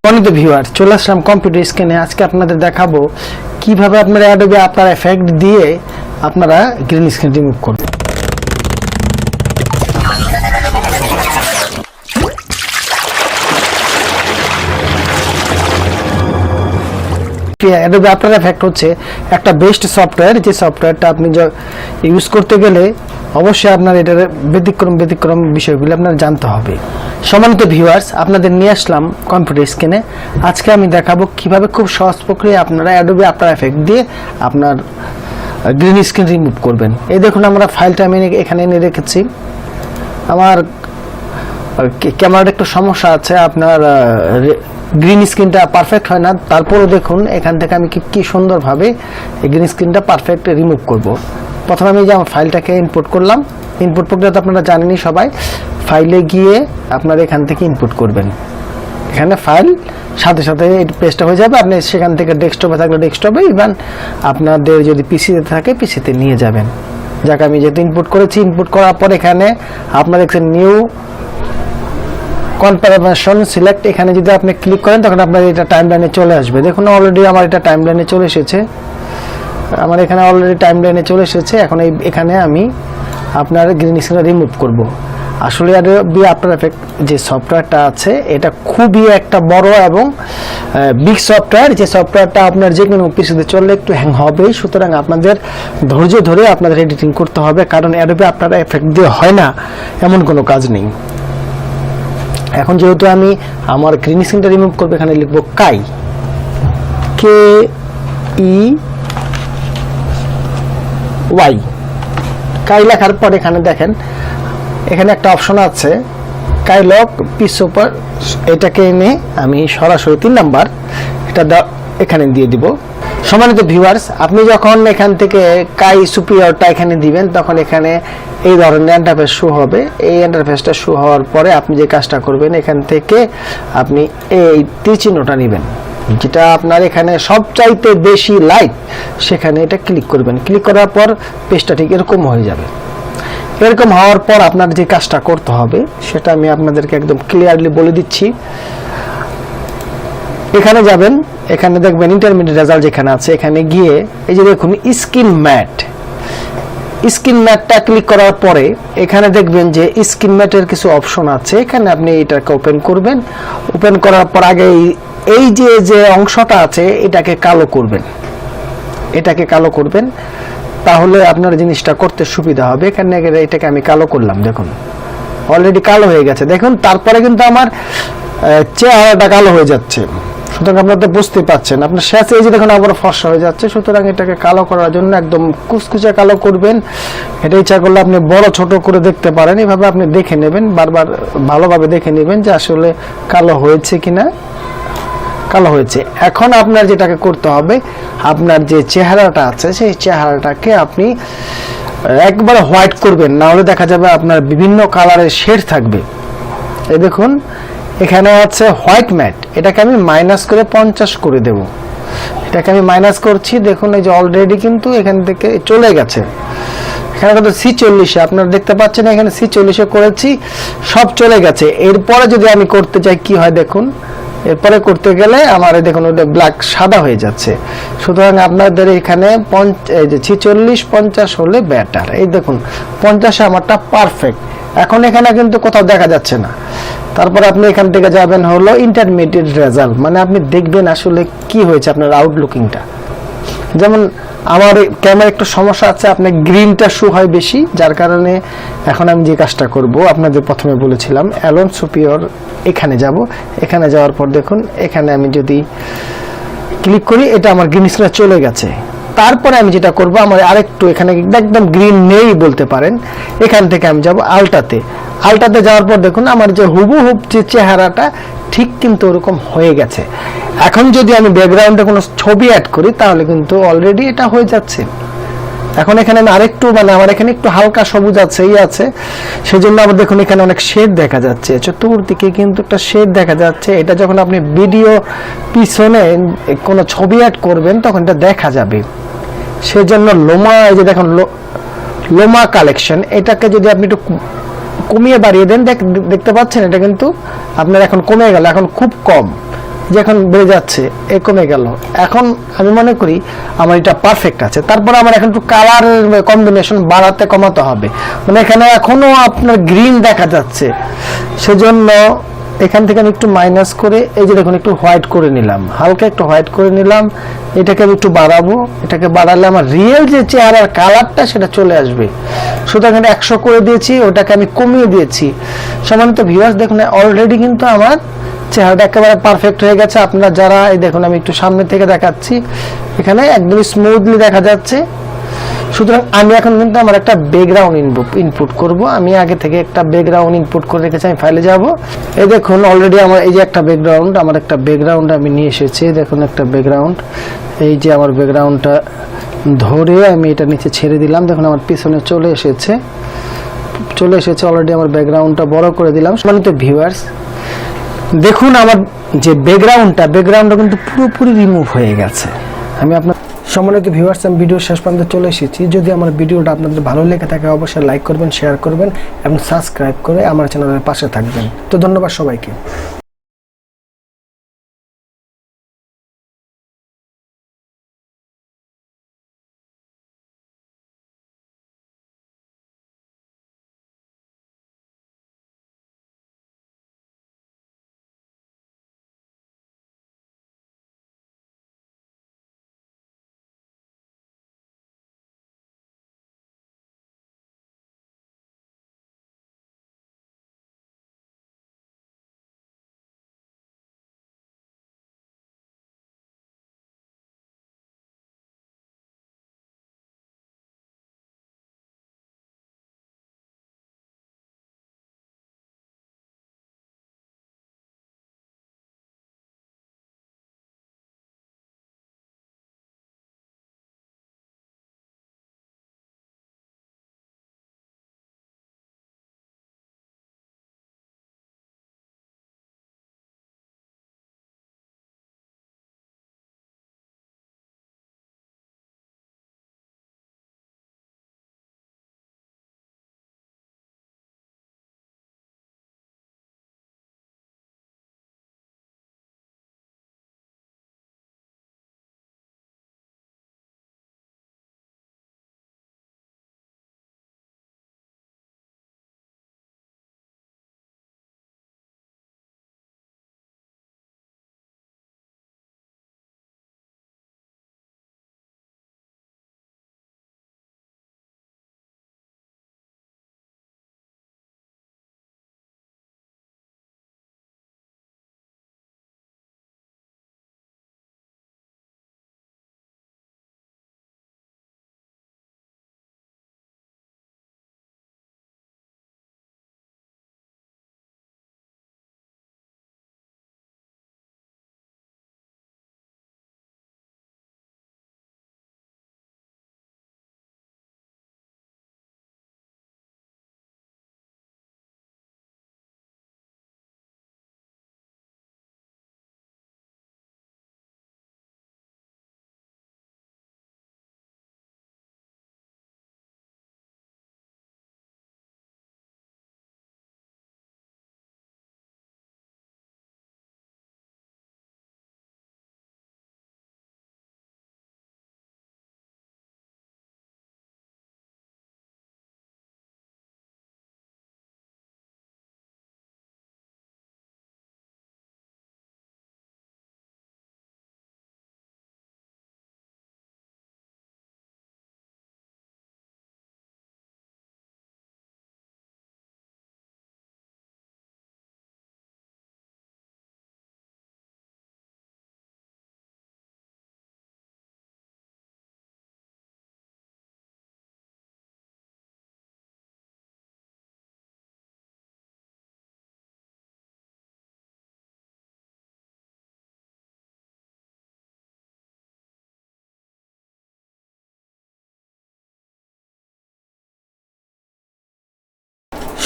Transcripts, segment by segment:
সম্মানিত ভিউয়ার, চলে আসলাম কম্পিউটার স্ক্রিনে। আজকে আপনাদের দেখাবো কিভাবে আপনারা অ্যাডোবি আফটার এফেক্ট দিয়ে আপনারা গ্রিন স্ক্রিন রিমুভ করবেন। অ্যাডোবি আফটার এফেক্ট হচ্ছে একটা বেস্ট সফটওয়্যার, যে সফটওয়্যারটা আপনি ইউজ করতে গেলে অবশ্যই আপনার এটার ব্যতিক্রম বিষয়গুলো আপনার জানতে হবে। সম্মানিত ভিউয়ার্স, আপনাদের নিয়ে আসলাম কম্পিউটার স্ক্রিনে। আজকে আমি দেখাবো কিভাবে খুব সহজ প্রক্রিয়ায় আপনারা অ্যাডোবি আফটার এফেক্ট দিয়ে আপনার গ্রিন স্ক্রিন রিমুভ করবেন। এই দেখুন, আমরা ফাইলটা আমি এখানে এনে রেখেছি। আমার ক্যামেরার একটু সমস্যা আছে, আপনার গ্রিন স্ক্রিনটা পারফেক্ট হয় না। তারপরেও দেখুন এখান থেকে আমি কি সুন্দরভাবে এই গ্রিন স্ক্রিনটা পারফেক্ট রিমুভ করব। প্রথমে আমি যে আমার ফাইলটাকে ইনপুট করলাম। ইনপুট প্রক্রিয়া তো আপনারা জানেনই সবাই। ফাইলে গিয়ে আপনারা এখান থেকে ইনপুট করবেন। এখানে ফাইল সাথে সাথে এই পেজটা হয়ে যাবে। আপনি সেখান থেকে ডেস্কটপে থাকলে ডেস্কটপে, ইভেন আপনাদের যদি পিসিতে থাকে পিসিতে নিয়ে যাবেন। যাকে আমি যেহেতু ইনপুট করেছি, ইনপুট করার পর এখানে আপনার দেখছেন নিউ কনফার্মেশন সিলেক্ট। এখানে যদি আপনি ক্লিক করেন তখন আপনার এটা টাইমলাইনে চলে আসবে। দেখুন অলরেডি আমার এটা টাইমলাইনে চলে এসেছে। আমার এখানে অলরেডি টাইমলাইনে চলে এসেছে। এখন এখানে আমি আপনার গ্রিন স্ক্রিন রিমুভ করব। আসলে অ্যাডোবি আফটার এফেক্ট যে সফটওয়্যারটা আছে এটা খুবই একটা বড় এবং বিগ সফটওয়্যার। যে সফটওয়্যারটা আপনার যে কোনো পিসিতে চললে একটু হ্যাং হবে। সুতরাং আপনাদের ধৈর্য ধরে আপনাদের এডিটিং করতে হবে, কারণ অ্যাডোবি আফটার এফেক্ট দিয়ে হয় না এমন কোনো কাজ নেই। এখন যেহেতু আমি আমার গ্রিন স্ক্রিনটা রিমুভ করবো, এখানে লিখবো কাই, KEY। কাই লেখার পর এখানে দেখেন এখানে একটা অপশন আছে কাই লক পিস সুপার। এটাকে এনে আমি সরাসরি 3 নাম্বার এটা এখানে দিয়ে দিব। সম্মানিত ভিউয়ার্স, আপনি যখন এখান থেকে কাই সুপিরিয়রটা এখানে দিবেন তখন এখানে এই ধরনের ইন্টারফেস শো হবে। এই ইন্টারফেসটা শো হওয়ার পরে আপনি যে কাজটা করবেন, এখান থেকে আপনি এই তীর চিহ্নটা নেবেন, যেটা আপনার এখানে সবচাইতে বেশি লাইট, সেখানে এটা ক্লিক করবেন। ক্লিক করার পর পেজটা ঠিক এরকম হয়ে যাবে। এরকম হওয়ার পর আপনার যে কাজটা করতে হবে সেটা আমি আপনাদেরকে একদম ক্লিয়ারলি বলে দিচ্ছি। এখানে যাবেন, এখানে দেখবেন ইন্টারমিডিয়েট রেজাল্ট যেখানে আছে, এখানে গিয়ে এই যে দেখুন স্ক্রিন ম্যাটটা ক্লিক করার পরে এখানে দেখবেন যে স্ক্রিন ম্যাটের কিছু অপশন আছে। এখানে আপনি এটাকে ওপেন করবেন। ওপেন করার পর আগে এই যে অংশটা আছে এটাকে কালো করবেন, তাহলে আপনার জিনিসটা করতে সুবিধা হবে। এখানে এটাকে আমি কালো করলাম, দেখুন অলরেডি কালো হয়ে গেছে। দেখুন তারপরে কিন্তু আমার চেহারাটা কালো হয়ে যাচ্ছে। সুতরাং আপনারা তো বুঝতে পারছেন, আপনার শেষে এই যে দেখুন আবার ফর্সা হয়ে যাচ্ছে। সুতরাং এটাকে কালো করার জন্য একদম কুচকুচে কালো করবেন। এটা ইচ্ছা করলে আপনি বড় ছোট করে দেখতে পারেন। এভাবে আপনি দেখে নেবেন, বারবার ভালোভাবে দেখে নেবেন যে আসলে কালো হয়েছে কিনা। কালো হয়েছে। এখন আপনার যেটাকে করতে হবে, আপনার যে চেহারাটা আছে সেই চেহারাটাকে আপনি একবার হোয়াইট করবেন, না হলে দেখা যাবে আপনার বিভিন্ন কালারের শেড থাকবে। এই দেখুন এখানে আছে হোয়াইট ম্যাট, এটাকে আমি মাইনাস করে 50 করে দেব। এটাকে আমি মাইনাস করছি। দেখুন এই যে অলরেডি কিন্তু এখান থেকে চলে গেছে। এখানে কিন্তু C40 আপনারা দেখতে পাচ্ছেন, এখানে C40 করেছি, সব চলে গেছে। এরপরে যদি আমি করতে চাই কি হয় দেখুন, এরপরে করতে গেলে আমার দেখুন ওটা ব্ল্যাক সাদা হয়ে যাচ্ছে। সুতরাং আপনাদের এখানে এই যে 46 50 হলে বেটার। এই দেখুন 50 আমারটা পারফেক্ট। এখন এখানে কিন্তু কোথাও দেখা যাচ্ছে না। তারপর আপনি এখান থেকে যাবেন হলো ইন্টারমিডিয়েট রেজাল্ট, মানে আপনি দেখবেন আসলে কি হয়েছে আপনার আউটলুকিংটা। যেমন আমার ক্যামেরা একটু সমস্যা আছে, আপনার গ্রিনটা শো হয় বেশি, যার কারণে এখন আমি যে কাজটা করব আপনাদের প্রথমে বলেছিলাম অ্যালোন সুপিরিয়র। এখানে যাব, এখানে যাওয়ার পর দেখুন এখানে আমি যদি ক্লিক করি এটা আমার গ্রিন স্ক্রিনে চলে গেছে। তারপরে আমি যেটা করব, আমার আরেকটু এখানে একদম গ্রিন নেই বলতে পারেন, এখান থেকে আমি যাব আলটাতে যাওয়ার পর দেখুন আমার যে হুবহুব যে চেহারাটা ঠিক কিন্তু ওরকম হয়ে গেছে। এখন যদি আমি ব্যাকগ্রাউন্ডে কোনো ছবি অ্যাড করি তাহলে কিন্তু অলরেডি এটা হয়ে যাচ্ছে। এখন এখানে আমি আরেকটু আমার এখানে একটু হালকা সবুজ আছে, সেজন্য আবার দেখুন এখানে অনেক শেড দেখা যাচ্ছে, চতুর্দিকে কিন্তু একটা শেড দেখা যাচ্ছে। এটা যখন আপনি ভিডিও পিছনে কোনো ছবি অ্যাড করবেন তখন এটা দেখা যাবে। সেজন্য এই যে দেখুন লোমা কালেকশন, এটাকে যদি আপনি একটু কমিয়ে বাড়িয়ে দেন দেখতে পাচ্ছেন এটা কিন্তু আপনার এখন কমে গেল, এখন খুব কম। যে এখন বেড়ে যাচ্ছে, এ কমে গেল। এখন আমি মনে করি আমার এটা পারফেক্ট আছে। তারপরে আমার এখন একটু কালারের কম্বিনেশন বাড়াতে কমাতে হবে। মানে এখানে এখনো আপনার গ্রিন দেখা যাচ্ছে, সেজন্য এখান থেকে আমি একটু মাইনাস করে এই যে দেখুন একটু হোয়াইট করে নিলাম, হালকা একটু হোয়াইট করে নিলাম। এটাকে আমি একটু বাড়াবো, এটাকে বাড়ালে আমার রিয়েল যে চেহারার কালারটা সেটা চলে আসবে। সুতরাং এখানে 100 করে দিয়েছি, ওটাকে আমি কমিয়ে দিয়েছি। সম্মানিত ভিউয়ার্স, দেখুন অলরেডি কিন্তু আমার চেহারাটা একেবারে পারফেক্ট হয়ে গেছে। আপনারা যারা এই দেখুন আমি একটু সামনে থেকে দেখাচ্ছি, এখানে একদম স্মুথলি দেখা যাচ্ছে। সুতরাং আমি এখন কিন্তু আমার একটা ব্যাকগ্রাউন্ড ইনপুট করব। আমি আগে থেকে একটা ব্যাকগ্রাউন্ড ইনপুট করে রেখেছি, আমি ফাইলে যাব। এই দেখুন অলরেডি আমার এই যে একটা ব্যাকগ্রাউন্ড, আমার একটা ব্যাকগ্রাউন্ড আমি নিয়ে এসেছি। দেখুন একটা ব্যাকগ্রাউন্ড, এই যে আমার ব্যাকগ্রাউন্ডটা ধরে আমি এটা নিচে ছেড়ে দিলাম। দেখুন আমার পিছনে চলে এসেছে অলরেডি। আমার ব্যাকগ্রাউন্ডটা বড় করে দিলাম। সম্মানিত ভিউয়ার্স, দেখুন আমার যে ব্যাকগ্রাউন্ডটা কিন্তু পুরোপুরি রিমুভ হয়ে গেছে। আমি আপনার সম্মানিত ভিউয়ার্স, আমি ভিডিও শেষ পর্যন্ত চলে এসেছি। যদি আমার ভিডিওটা আপনাদের ভালো লেগে থাকে অবশ্যই লাইক করবেন, শেয়ার করবেন এবং সাবস্ক্রাইব করে আমার চ্যানেলের পাশে থাকবেন। তো ধন্যবাদ সবাইকে।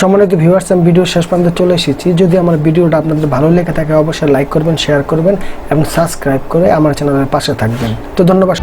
সম্মানিত ভিউয়ার্স, আমি ভিডিও শেষ পর্যন্ত চলে এসেছি। যদি আমার ভিডিওটা আপনাদের ভালো লেগে থাকে অবশ্যই লাইক করবেন, শেয়ার করবেন এবং সাবস্ক্রাইব করে আমার চ্যানেলের পাশে থাকবেন। তো ধন্যবাদ।